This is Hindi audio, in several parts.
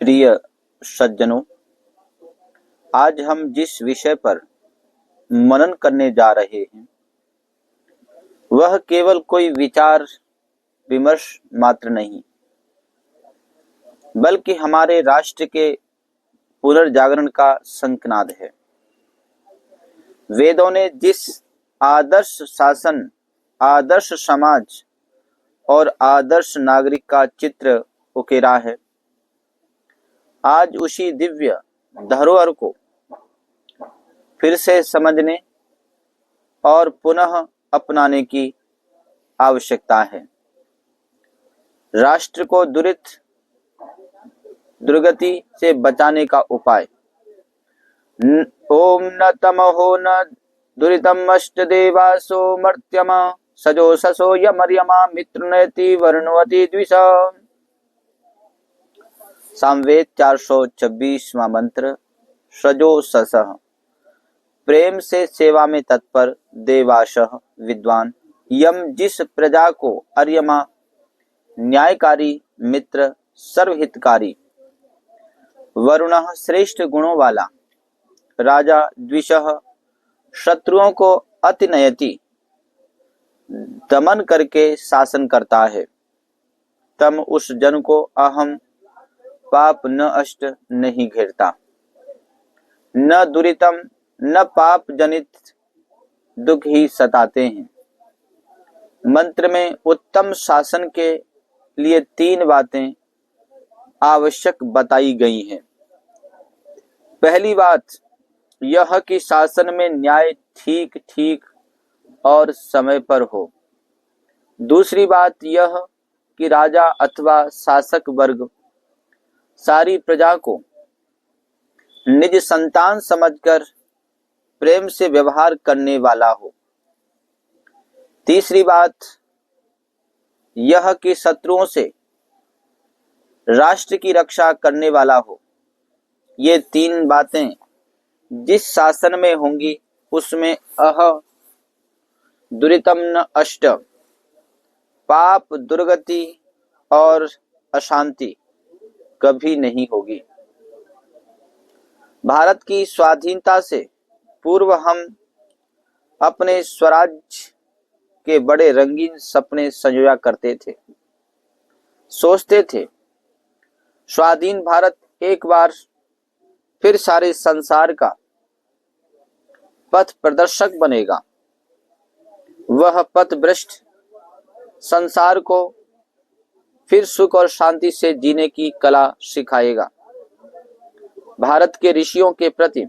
प्रिय सज्जनों, आज हम जिस विषय पर मनन करने जा रहे हैं वह केवल कोई विचार विमर्श मात्र नहीं, बल्कि हमारे राष्ट्र के पुनर्जागरण का शंखनाद है। वेदों ने जिस आदर्श शासन, आदर्श समाज और आदर्श नागरिक का चित्र उकेरा है, आज उसी दिव्य धरोहर को फिर से समझने और पुनः अपनाने की आवश्यकता है। राष्ट्र को दुर्गति से बचाने का उपाय। ओम न तमहो न दुरितम अष्ट देवासो मर्त्यम सजो ससो यमर्यमा मित्रनयति वर्णवती द्विषा। सामवेद 426वां मंत्र। सजो ससः, प्रेम से सेवा में तत्पर देवाशः विद्वान। यम, जिस प्रजा को, अर्यमा न्यायकारी मित्र सर्वहितकारी। वरुणः, श्रेष्ठ गुणों वाला राजा। द्विषः, शत्रुओं को अतिनयति दमन करके शासन करता है। तम, उस जन को अहम पाप न अष्ट नहीं घेरता। न दुरितम, न पाप जनित दुख ही सताते हैं। मंत्र में उत्तम शासन के लिए 3 बातें आवश्यक बताई गई हैं। पहली बात यह कि शासन में न्याय ठीक ठीक और समय पर हो। दूसरी बात यह कि राजा अथवा शासक वर्ग सारी प्रजा को निज संतान समझकर प्रेम से व्यवहार करने वाला हो। तीसरी बात यह कि शत्रुओं से राष्ट्र की रक्षा करने वाला हो। ये 3 बातें जिस शासन में होंगी उसमें दुरितम न अष्ट, पाप, दुर्गति और अशांति कभी नहीं होगी। भारत की स्वाधीनता से पूर्व हम अपने स्वराज्य के बड़े रंगीन सपने संजोया करते थे। सोचते थे स्वाधीन भारत एक बार फिर सारे संसार का पथ प्रदर्शक बनेगा। वह पथ भ्रष्ट संसार को फिर सुख और शांति से जीने की कला सिखाएगा। भारत के ऋषियों के प्रति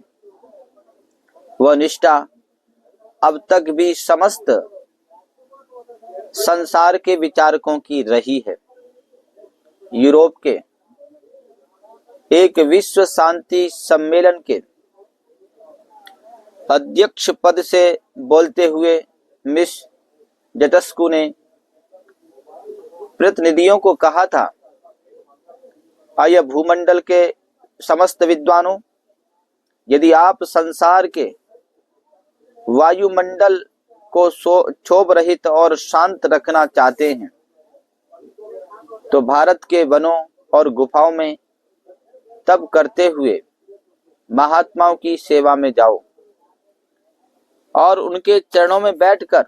वह निष्ठा अब तक भी समस्त संसार के विचारकों की रही है। यूरोप के एक विश्व शांति सम्मेलन के अध्यक्ष पद से बोलते हुए मिस जटस्कू ने प्रतिनिधियों को कहा था, आय भूमंडल के समस्त विद्वानों, यदि आप संसार के वायुमंडल को क्षोभ रहित और शांत रखना चाहते हैं तो भारत के वनों और गुफाओं में तप करते हुए महात्माओं की सेवा में जाओ और उनके चरणों में बैठकर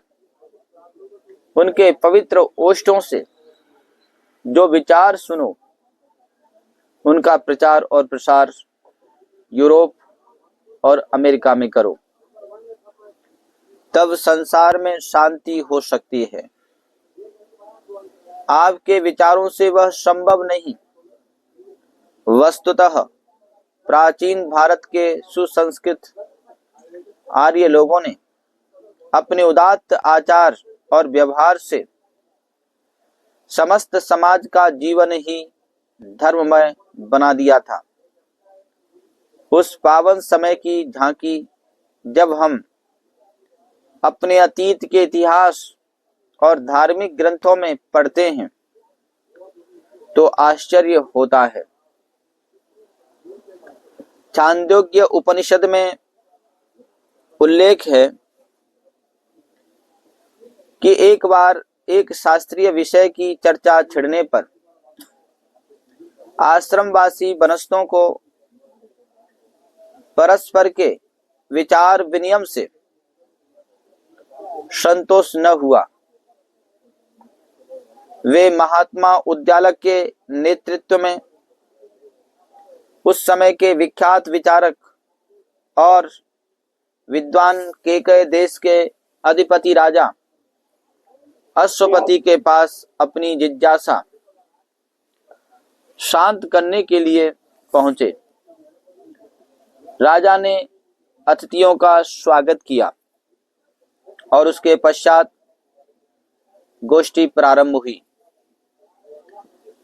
उनके पवित्र ओष्ठों से जो विचार सुनो, उनका प्रचार और प्रसार यूरोप और अमेरिका में करो। तब संसार में शांति हो सकती है। आपके विचारों से वह संभव नहीं। वस्तुतः प्राचीन भारत के सुसंस्कृत आर्य लोगों ने अपने उदात्त आचार और व्यवहार से समस्त समाज का जीवन ही धर्ममय बना दिया था। उस पावन समय की झांकी जब हम अपने अतीत के इतिहास और धार्मिक ग्रंथों में पढ़ते हैं तो आश्चर्य होता है। छांदोग्य उपनिषद में उल्लेख है कि एक बार एक शास्त्रीय विषय की चर्चा छिड़ने पर आश्रमवासी वनस्थों को परस्पर के विचार विनिमय से संतोष न हुआ। वे महात्मा उद्दालक के नेतृत्व में उस समय के विख्यात विचारक और विद्वान केकय देश के अधिपति राजा अश्वपति के पास अपनी जिज्ञासा शांत करने के लिए पहुंचे। राजा ने अतिथियों का स्वागत किया और उसके पश्चात गोष्ठी प्रारंभ हुई।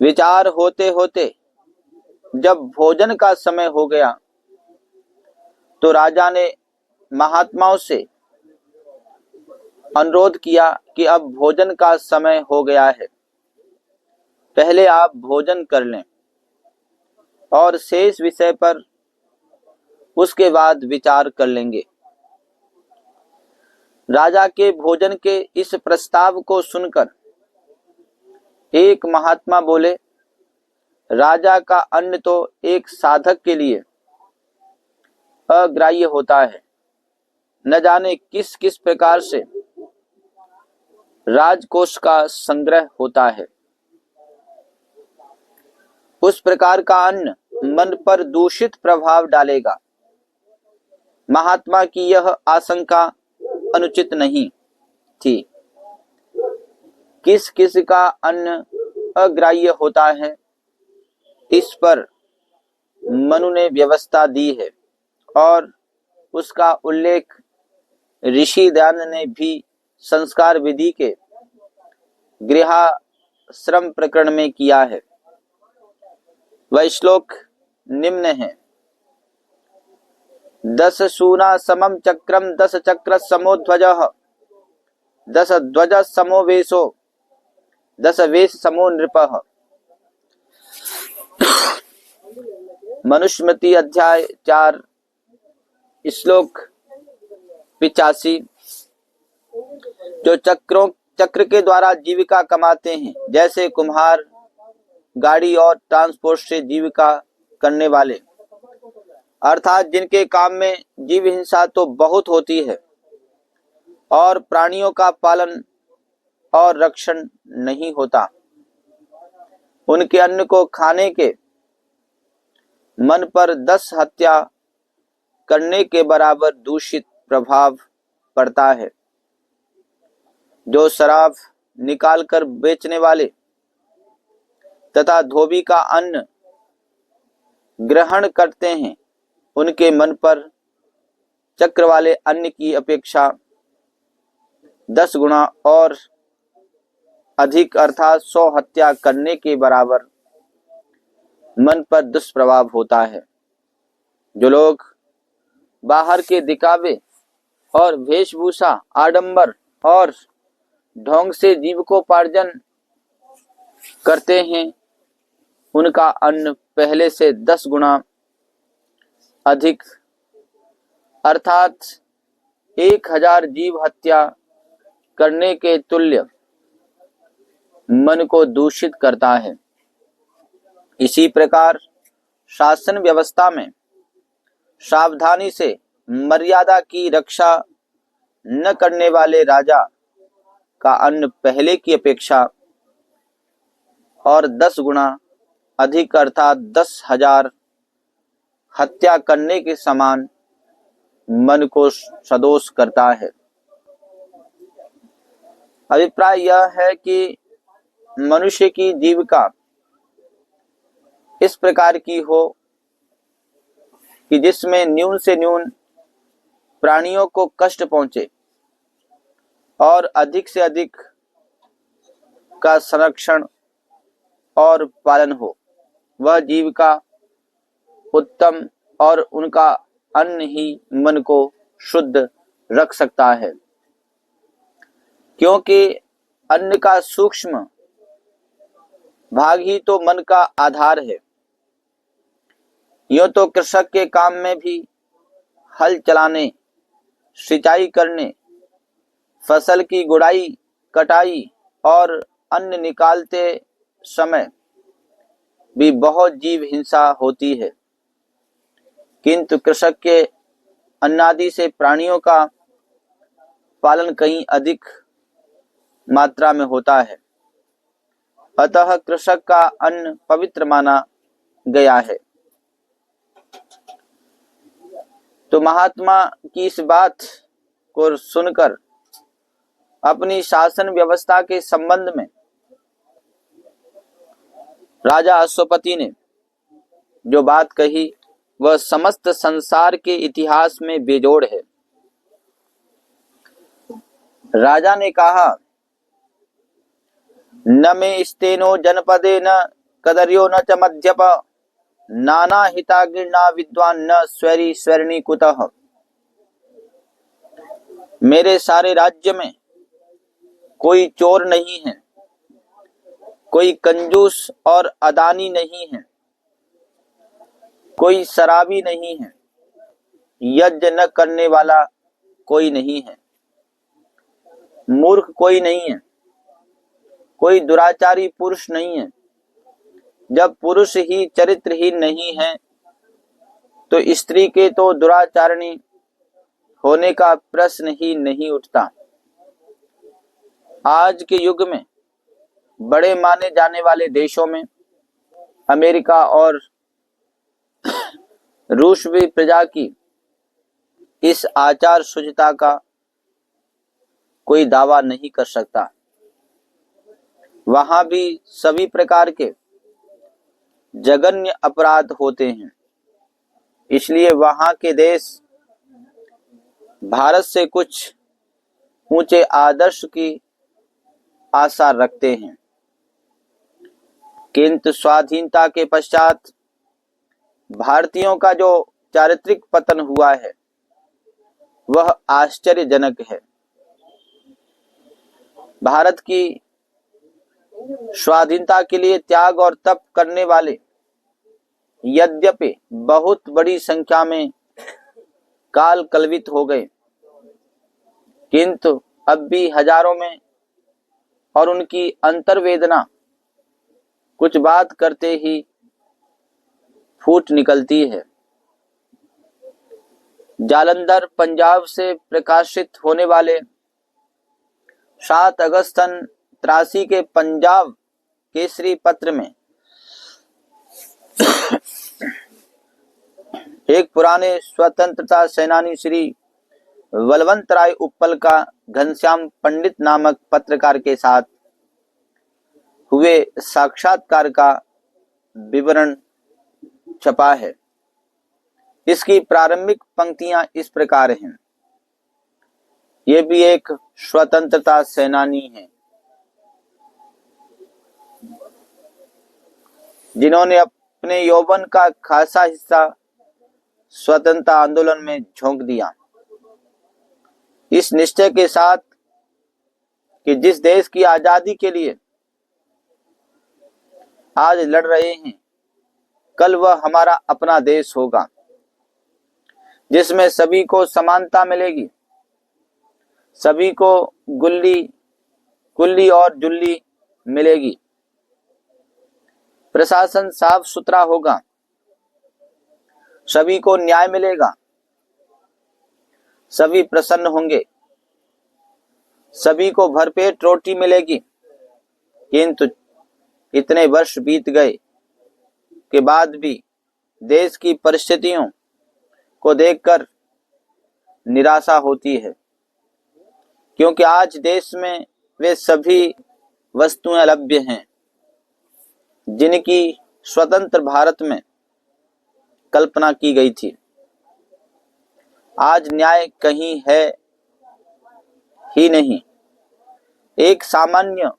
विचार होते होते जब भोजन का समय हो गया तो राजा ने महात्माओं से अनुरोध किया कि अब भोजन का समय हो गया है, पहले आप भोजन कर लें और शेष विषय पर उसके बाद विचार कर लेंगे। राजा के भोजन के इस प्रस्ताव को सुनकर एक महात्मा बोले, राजा का अन्न तो एक साधक के लिए अग्राह्य होता है, न जाने किस किस प्रकार से राजकोष का संग्रह होता है। उस प्रकार का अन्न मन पर दूषित प्रभाव डालेगा। महात्मा की यह आशंका अनुचित नहीं थी। किस किस का अन्न अग्राह्य होता है, इस पर मनु ने व्यवस्था दी है और उसका उल्लेख ऋषि दयानंद ने भी संस्कार विधि के गृहाश्रम प्रकरण में किया है। वह श्लोक निम्न है। 10 सूना समम चक्रम 10 चक्र समो ध्वजः 10 ध्वज समो वेशो 10 वेश समो नृपः। मनुस्मृति अध्याय 4 श्लोक 85। जो चक्र के द्वारा जीविका कमाते हैं, जैसे कुम्हार, गाड़ी और ट्रांसपोर्ट से जीविका करने वाले, अर्थात जिनके काम में जीव हिंसा तो बहुत होती है और प्राणियों का पालन और रक्षण नहीं होता, उनके अन्न को खाने के मन पर 10 हत्या करने के बराबर दूषित प्रभाव पड़ता है। जो शराब निकालकर बेचने वाले तथा धोबी का अन्न ग्रहण करते हैं, उनके मन पर चक्र वाले अन्न की अपेक्षा 10 गुना और अधिक अर्थात 100 हत्या करने के बराबर मन पर दुष्प्रभाव होता है। जो लोग बाहर के दिखावे और वेशभूषा, आडंबर और ढोंग से जीविकोपार्जन करते हैं, उनका अन्न पहले से 10 गुना अधिक अर्थात 1000 जीव हत्या करने के तुल्य मन को दूषित करता है। इसी प्रकार शासन व्यवस्था में सावधानी से मर्यादा की रक्षा न करने वाले राजा का अन्न पहले की अपेक्षा और 10 गुना अधिक अर्थात 10,000 हत्या करने के समान मन को सदोष करता है। अभिप्राय यह है कि मनुष्य की जीविका इस प्रकार की हो कि जिसमें न्यून से न्यून प्राणियों को कष्ट पहुंचे और अधिक से अधिक का संरक्षण और पालन हो। वह जीविका उत्तम और उनका अन्न ही मन को शुद्ध रख सकता है, क्योंकि अन्न का सूक्ष्म भाग ही तो मन का आधार है। यूं तो कृषक के काम में भी हल चलाने, सिंचाई करने, फसल की गुड़ाई, कटाई और अन्न निकालते समय भी बहुत जीव हिंसा होती है, किंतु कृषक के अन्नादि से प्राणियों का पालन कहीं अधिक मात्रा में होता है। अतः कृषक का अन्न पवित्र माना गया है। तो महात्मा की इस बात को सुनकर अपनी शासन व्यवस्था के संबंध में राजा अश्वपति ने जो बात कही वह समस्त संसार के इतिहास में बेजोड़ है। राजा ने कहा, न मे स्तेनो जनपदे न कदर्यो न च मध्यप नाना हिता गिरना विद्वान न स्वैरी स्वैरणी कुतः। मेरे सारे राज्य में कोई चोर नहीं है, कोई कंजूस और अदानी नहीं है, कोई शराबी नहीं है, यज्ञ न करने वाला कोई नहीं है, मूर्ख कोई नहीं है, कोई दुराचारी पुरुष नहीं है। जब पुरुष ही चरित्रहीन नहीं है तो स्त्री के तो दुराचारणी होने का प्रश्न ही नहीं उठता। आज के युग में बड़े माने जाने वाले देशों में अमेरिका और रूस भी प्रजा की इस आचार शुचिता का कोई दावा नहीं कर सकता। वहां भी सभी प्रकार के जघन्य अपराध होते हैं। इसलिए वहां के देश भारत से कुछ ऊंचे आदर्श की आशा रखते हैं, किंतु स्वाधीनता के पश्चात भारतीयों का जो चारित्रिक पतन हुआ है वह आश्चर्यजनक है। भारत की स्वाधीनता के लिए त्याग और तप करने वाले यद्यपि बहुत बड़ी संख्या में काल कलवित हो गए, किंतु अब भी हजारों में और उनकी अंतर्वेदना कुछ बात करते ही फूट निकलती है। जालंधर पंजाब से प्रकाशित होने वाले 7 अगस्त सन 83 के पंजाब केसरी पत्र में एक पुराने स्वतंत्रता सेनानी श्री बलवंत राय उप्पल का घनश्याम पंडित नामक पत्रकार के साथ हुए साक्षात्कार का विवरण छपा है। इसकी प्रारंभिक पंक्तियां इस प्रकार हैं। ये भी एक स्वतंत्रता सेनानी हैं, जिन्होंने अपने यौवन का खासा हिस्सा स्वतंत्रता आंदोलन में झोंक दिया, इस निश्चय के साथ कि जिस देश की आजादी के लिए आज लड़ रहे हैं कल वह हमारा अपना देश होगा, जिसमें सभी को समानता मिलेगी, सभी को गुल्ली कुल्ली और जुल्ली मिलेगी, प्रशासन साफ सुथरा होगा, सभी को न्याय मिलेगा, सभी प्रसन्न होंगे, सभी को भरपेट रोटी मिलेगी। किंतु इतने वर्ष बीत गए के बाद भी देश की परिस्थितियों को देखकर निराशा होती है, क्योंकि आज देश में वे सभी वस्तुएं अलभ्य हैं जिनकी स्वतंत्र भारत में कल्पना की गई थी। आज न्याय कहीं है ही नहीं, एक सामान्य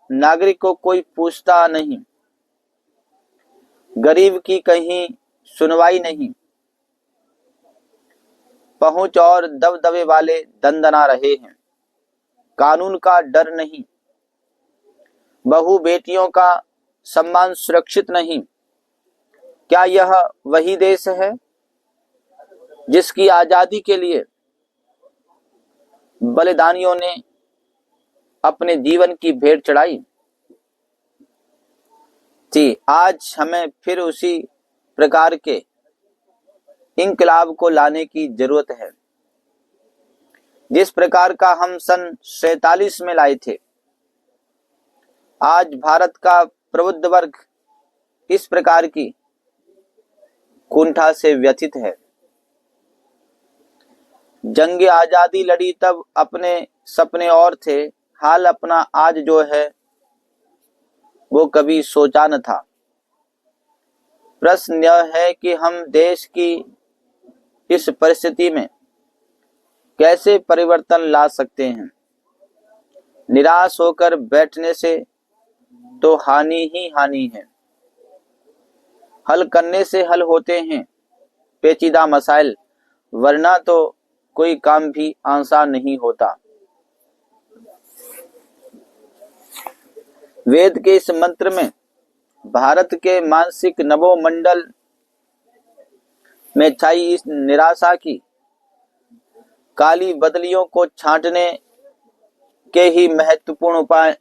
नागरिक को कोई पूछता नहीं, गरीब की कहीं सुनवाई नहीं, पहुंच और दबदबे वाले दंदना रहे हैं, कानून का डर नहीं, बहू बेटियों का सम्मान सुरक्षित नहीं। क्या यह वही देश है जिसकी आजादी के लिए बलिदानियों ने अपने जीवन की भेंट चढ़ाई? थी, आज हमें फिर उसी प्रकार के इंकलाब को लाने की जरूरत है जिस प्रकार का हम सन 47 में लाए थे। आज भारत का प्रबुद्ध वर्ग इस प्रकार की कुंठा से व्यथित है। जंग आजादी लड़ी तब अपने सपने और थे, हाल अपना आज जो है वो कभी सोचा न था। प्रश्न यह है कि हम देश की इस परिस्थिति में कैसे परिवर्तन ला सकते हैं। निराश होकर बैठने से तो हानि ही हानि है। हल करने से हल होते हैं पेचीदा मसाइल, वरना तो कोई काम भी आसान नहीं होता। वेद के इस मंत्र में भारत के मानसिक नभोमंडल में छाई इस निराशा की काली बदलियों को छांटने के ही महत्वपूर्ण उपाय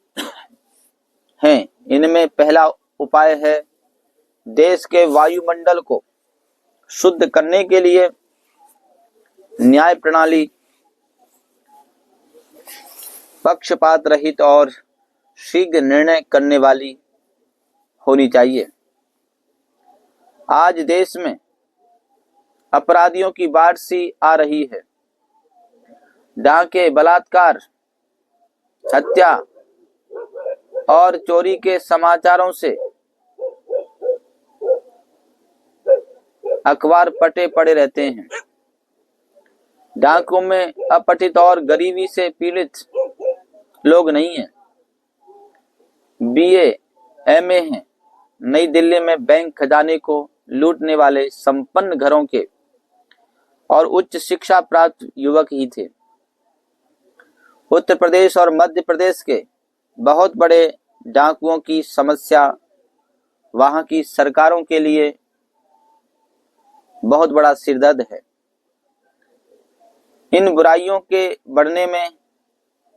हैं। इनमें पहला उपाय है देश के वायुमंडल को शुद्ध करने के लिए न्याय प्रणाली पक्षपात रहित और शीघ्र निर्णय करने वाली होनी चाहिए। आज देश में अपराधियों की बाढ़ सी आ रही है। डाके, बलात्कार, हत्या और चोरी के समाचारों से अखबार पटे पड़े रहते हैं। डाकुओं में अपठित और गरीबी से पीड़ित लोग नहीं हैं, बीए, एमए हैं। नई दिल्ली में बैंक खजाने को लूटने वाले संपन्न घरों के और उच्च शिक्षा प्राप्त युवक ही थे। उत्तर प्रदेश और मध्य प्रदेश के बहुत बड़े डाकुओं की समस्या वहां की सरकारों के लिए बहुत बड़ा सिरदर्द है। इन बुराइयों के बढ़ने में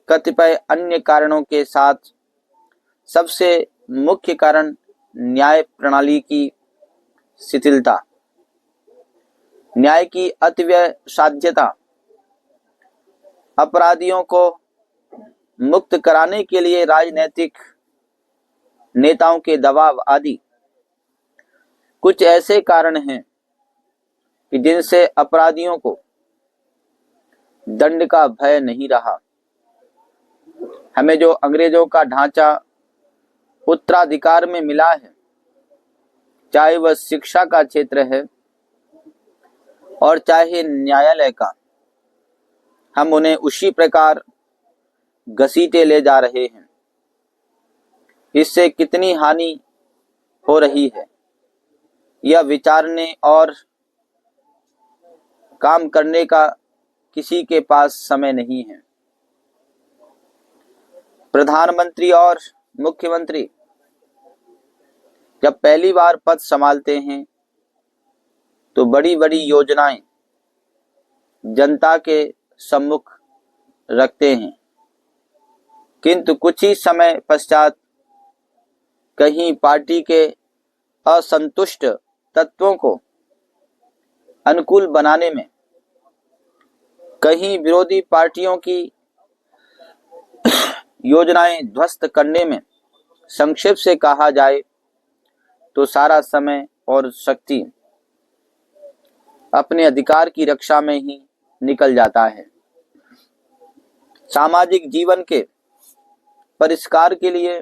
कतिपय अन्य कारणों के साथ सबसे मुख्य कारण न्याय प्रणाली की शिथिलता, न्याय की अतिव्यय साध्यता, अपराधियों को मुक्त कराने के लिए राजनीतिक नेताओं के दबाव आदि कुछ ऐसे कारण हैं कि जिनसे अपराधियों को दंड का भय नहीं रहा। हमें जो अंग्रेजों का ढांचा उत्तराधिकार में मिला है, चाहे वह शिक्षा का क्षेत्र है और चाहे न्यायालय का, हम उन्हें उसी प्रकार घसीटे ले जा रहे हैं। इससे कितनी हानि हो रही है यह विचारने और काम करने का किसी के पास समय नहीं है। प्रधानमंत्री और मुख्यमंत्री जब पहली बार पद संभालते हैं तो बड़ी बड़ी योजनाएं जनता के सम्मुख रखते हैं, किंतु कुछ ही समय पश्चात कहीं पार्टी के असंतुष्ट तत्वों को अनुकूल बनाने में, कहीं विरोधी पार्टियों की योजनाएं ध्वस्त करने में, संक्षेप से कहा जाए तो सारा समय और शक्ति अपने अधिकार की रक्षा में ही निकल जाता है। सामाजिक जीवन के परिष्कार के लिए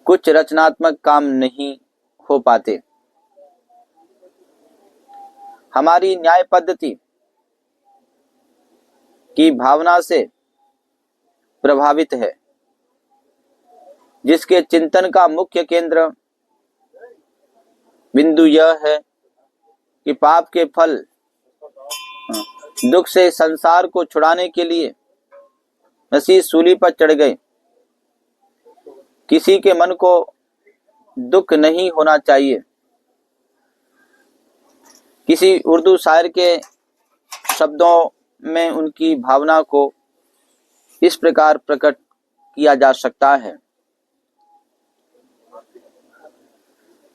कुछ रचनात्मक काम नहीं हो पाते। हमारी न्याय पद्धति की भावना से प्रभावित है, जिसके चिंतन का मुख्य केंद्र बिंदु यह है कि पाप के फल दुख से संसार को छुड़ाने के लिए मसीह सूली पर चढ़ गए। किसी के मन को दुख नहीं होना चाहिए। किसी उर्दू शायर के शब्दों में उनकी भावना को इस प्रकार प्रकट किया जा सकता है।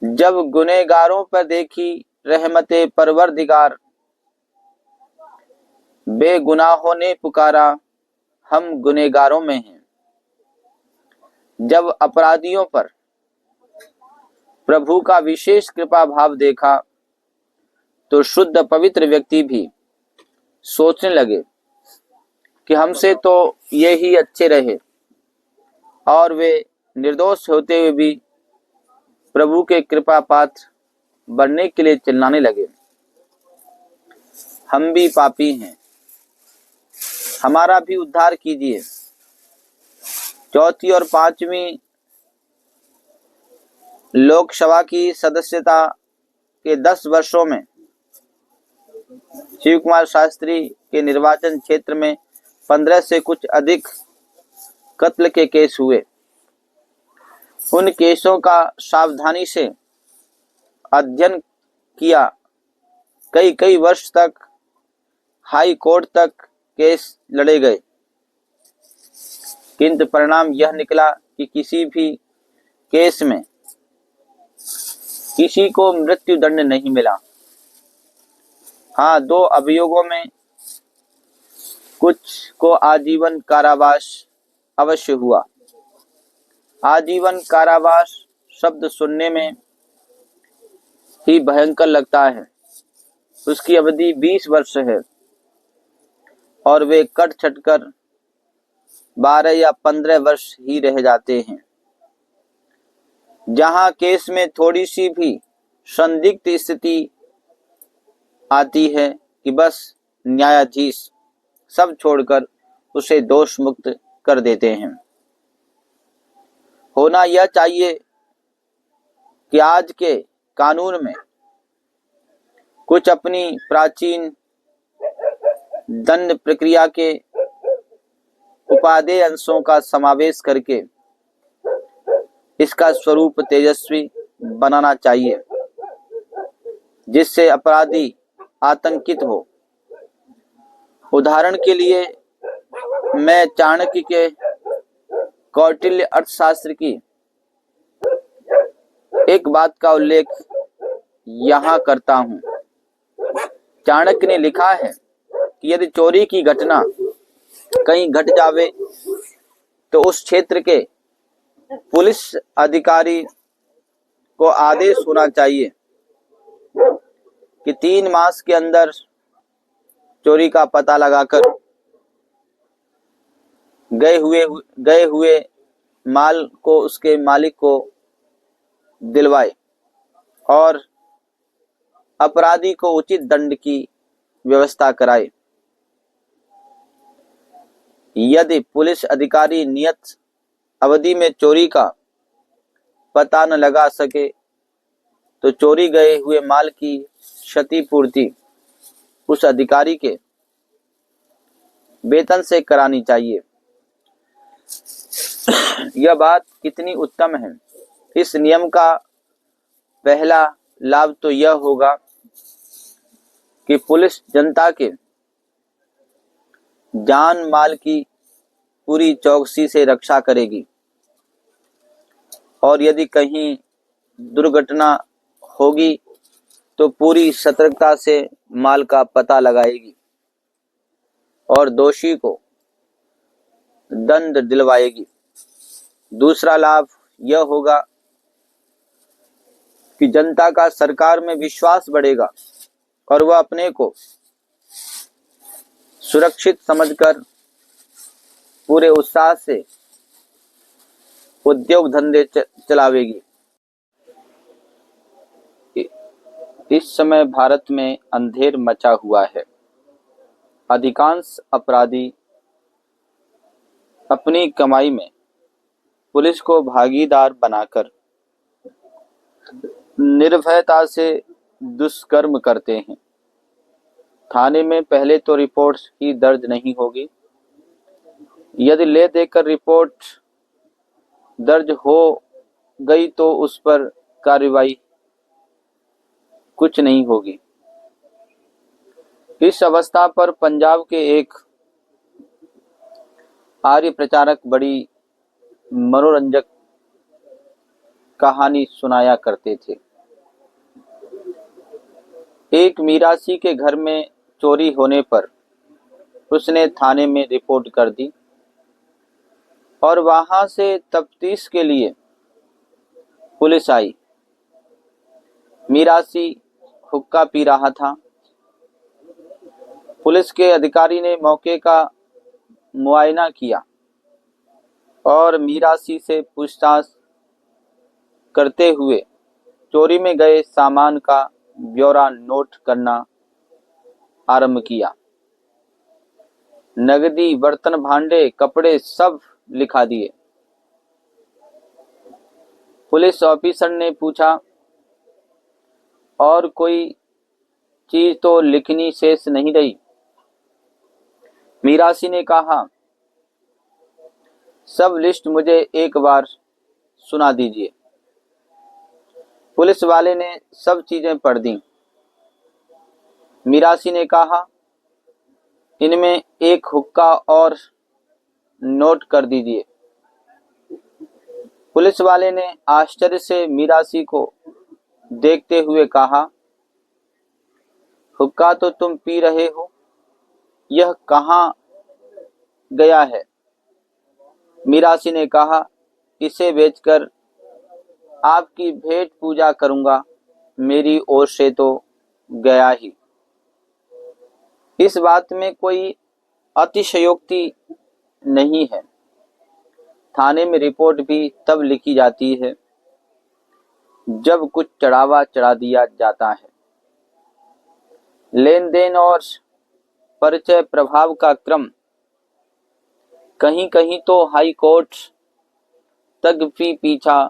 जब गुनहगारों पर देखी रहमते परवरदिगार, बेगुनाहों ने पुकारा हम गुनहगारों में हैं। जब अपराधियों पर प्रभु का विशेष कृपा भाव देखा तो शुद्ध पवित्र व्यक्ति भी सोचने लगे कि हमसे तो ये ही अच्छे रहे, और वे निर्दोष होते हुए भी प्रभु के कृपा पात्र बनने के लिए चिल्लाने लगे, हम भी पापी हैं, हमारा भी उद्धार कीजिए। चौथी और पांचवी लोकसभा की सदस्यता के 10 वर्षों में शिव कुमार शास्त्री के निर्वाचन क्षेत्र में 15 से कुछ अधिक कत्ल के केस हुए। उन केसों का सावधानी से अध्ययन किया। कई कई वर्ष तक हाई कोर्ट तक केस लड़े गए, किंतु परिणाम यह निकला कि किसी भी केस में किसी को मृत्यु दंड नहीं मिला। हाँ, 2 अभियोगों में कुछ को आजीवन कारावास अवश्य हुआ। आजीवन कारावास शब्द सुनने में ही भयंकर लगता है। उसकी अवधि 20 वर्ष है और वे कट छटकर 12 या 15 वर्ष ही रह जाते हैं। जहां केस में थोड़ी सी भी संदिग्ध स्थिति आती है कि बस न्यायाधीश सब छोड़कर उसे दोष मुक्त कर देते हैं। होना यह चाहिए कि आज के कानून में कुछ अपनी प्राचीन दंड प्रक्रिया के उपादेय अंशों का समावेश करके इसका स्वरूप तेजस्वी बनाना चाहिए, जिससे अपराधी आतंकित हो। उदाहरण के लिए मैं चाणक्य के कौटिल्य अर्थशास्त्र की एक बात का उल्लेख यहाँ करता हूँ। चाणक्य ने लिखा है कि यदि चोरी की घटना कहीं घट जावे तो उस क्षेत्र के पुलिस अधिकारी को आदेश होना चाहिए कि 3 मास के अंदर चोरी का पता लगाकर गए हुए माल को उसके मालिक को दिलवाए और अपराधी को उचित दंड की व्यवस्था कराए। यदि पुलिस अधिकारी नियत अवधि में चोरी का पता न लगा सके तो चोरी गए हुए माल की क्षतिपूर्ति उस अधिकारी के वेतन से करानी चाहिए। यह बात कितनी उत्तम है। इस नियम का पहला लाभ तो यह होगा कि पुलिस जनता के जान माल की पूरी चौकसी से रक्षा करेगी और यदि कहीं दुर्घटना होगी तो पूरी सतर्कता से माल का पता लगाएगी और दोषी को दंड दिलवाएगी। दूसरा लाभ यह होगा कि जनता का सरकार में विश्वास बढ़ेगा और वह अपने को सुरक्षित समझकर पूरे उत्साह से उद्योग धंधे चलावेगी। इस समय भारत में अंधेर मचा हुआ है। अधिकांश अपराधी अपनी कमाई में पुलिस को भागीदार बनाकर निर्भयता से दुष्कर्म करते हैं। थाने में पहले तो रिपोर्ट ही दर्ज नहीं होगी। यदि ले देकर रिपोर्ट दर्ज हो गई तो उस पर कार्रवाई कुछ नहीं होगी। इस अवस्था पर पंजाब के एक आर्य प्रचारक बड़ी मनोरंजक कहानी सुनाया करते थे। एक मीरासी के घर में चोरी होने पर उसने थाने में रिपोर्ट कर दी और वहां से तफ्तीश के लिए पुलिस आई। मीरासी हुक्का पी रहा था। पुलिस के अधिकारी ने मौके का मुआयना किया और मीरासी से पूछताछ करते हुए चोरी में गए सामान का ब्यौरा नोट करना आरंभ किया। नगदी, बर्तन, भांडे, कपड़े सब लिखा दिए। पुलिस ऑफिसर ने पूछा, और कोई चीज तो लिखनी शेष नहीं रही? मीरासी ने कहा, सब लिस्ट मुझे एक बार सुना दीजिए। पुलिस वाले ने सब चीजें पढ़ दी। मीरासी ने कहा, इनमें एक हुक्का और नोट कर दीजिए। पुलिस वाले ने आश्चर्य से मीरासी को देखते हुए कहा, हुक्का तो तुम पी रहे हो, यह कहाँ गया है? मीरासी ने कहा, इसे बेचकर आपकी भेंट पूजा करूंगा, मेरी ओर से तो गया ही। इस बात में कोई अतिशयोक्ति नहीं है। थाने में रिपोर्ट भी तब लिखी जाती है जब कुछ चढ़ावा चढ़ा दिया जाता है। लेन देन और परिचय प्रभाव का क्रम कहीं कहीं तो हाई कोर्ट तक भी पीछा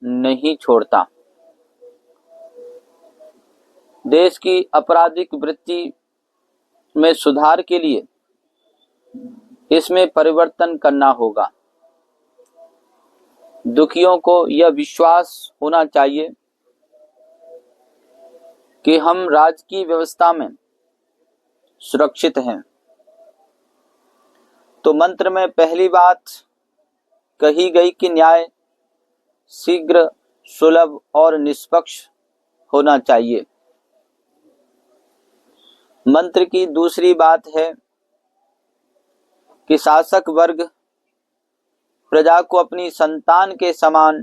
नहीं छोड़ता। देश की आपराधिक वृत्ति में सुधार के लिए इसमें परिवर्तन करना होगा। दुखियों को यह विश्वास होना चाहिए कि हम राजकीय व्यवस्था में सुरक्षित हैं। तो मंत्र में पहली बात कही गई कि न्याय शीघ्र, सुलभ और निष्पक्ष होना चाहिए। मंत्र की दूसरी बात है कि शासक वर्ग प्रजा को अपनी संतान के समान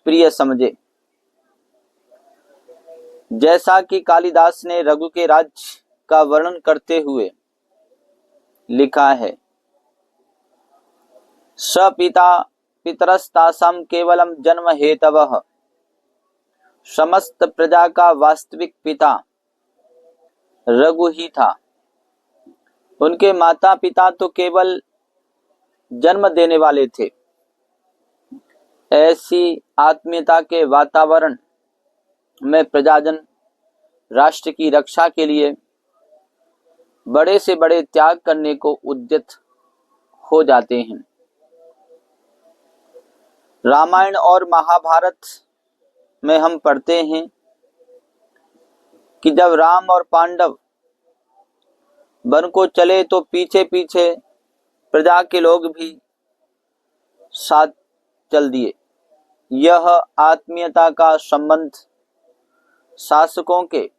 प्रिय समझे। जैसा कि कालिदास ने रघु के राज्य का वर्णन करते हुए लिखा है, सपिता पितरस्तासाम केवलम जन्म हेतवः, समस्त प्रजा का वास्तविक पिता रघु ही था। उनके माता पिता तो केवल जन्म देने वाले थे। ऐसी आत्मीयता के वातावरण में प्रजाजन राष्ट्र की रक्षा के लिए बड़े से बड़े त्याग करने को उद्यत हो जाते हैं। रामायण और महाभारत में हम पढ़ते हैं कि जब राम और पांडव वन को चले तो पीछे पीछे प्रजा के लोग भी साथ चल दिए। यह आत्मीयता का संबंध शासकों के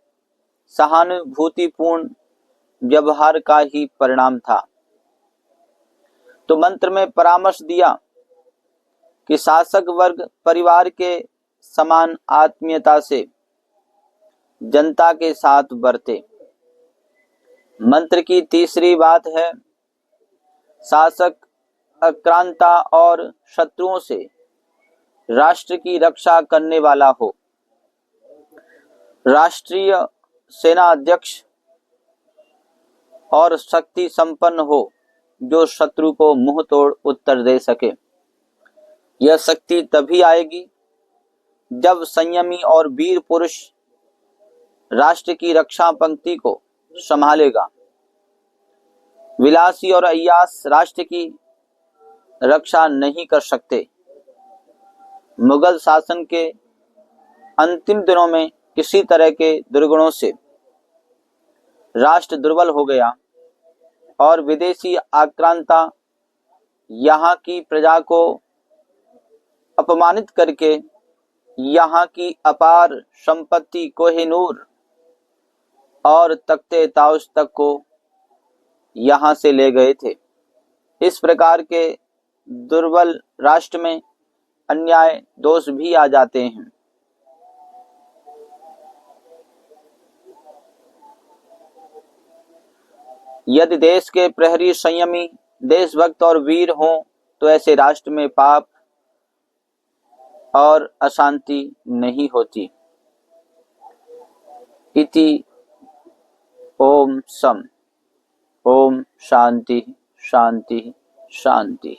सहानुभूतिपूर्ण व्यवहार का ही परिणाम था। तो मंत्र में परामर्श दिया कि शासक वर्ग परिवार के समान आत्मीयता से जनता के साथ बरते। मंत्र की तीसरी बात है, शासक आक्रांता और शत्रुओं से राष्ट्र की रक्षा करने वाला हो। राष्ट्रीय सेना अध्यक्ष और शक्ति संपन्न हो, जो शत्रु को मुंह तोड़ उत्तर दे सके। यह शक्ति तभी आएगी जब संयमी और वीर पुरुष राष्ट्र की रक्षा पंक्ति को संभालेगा। विलासी और अय्यास राष्ट्र की रक्षा नहीं कर सकते। मुगल शासन के अंतिम दिनों में किसी तरह के दुर्गुणों से राष्ट्र दुर्बल हो गया और विदेशी आक्रांता यहाँ की प्रजा को अपमानित करके यहाँ की अपार संपत्ति कोहिनूर और तख्ते ताउस तक को यहाँ से ले गए थे। इस प्रकार के दुर्बल राष्ट्र में अन्याय दोष भी आ जाते हैं। यदि देश के प्रहरी संयमी, देशभक्त और वीर हों तो ऐसे राष्ट्र में पाप और अशांति नहीं होती। इति ओम सम। ओम शांति शांति शांति।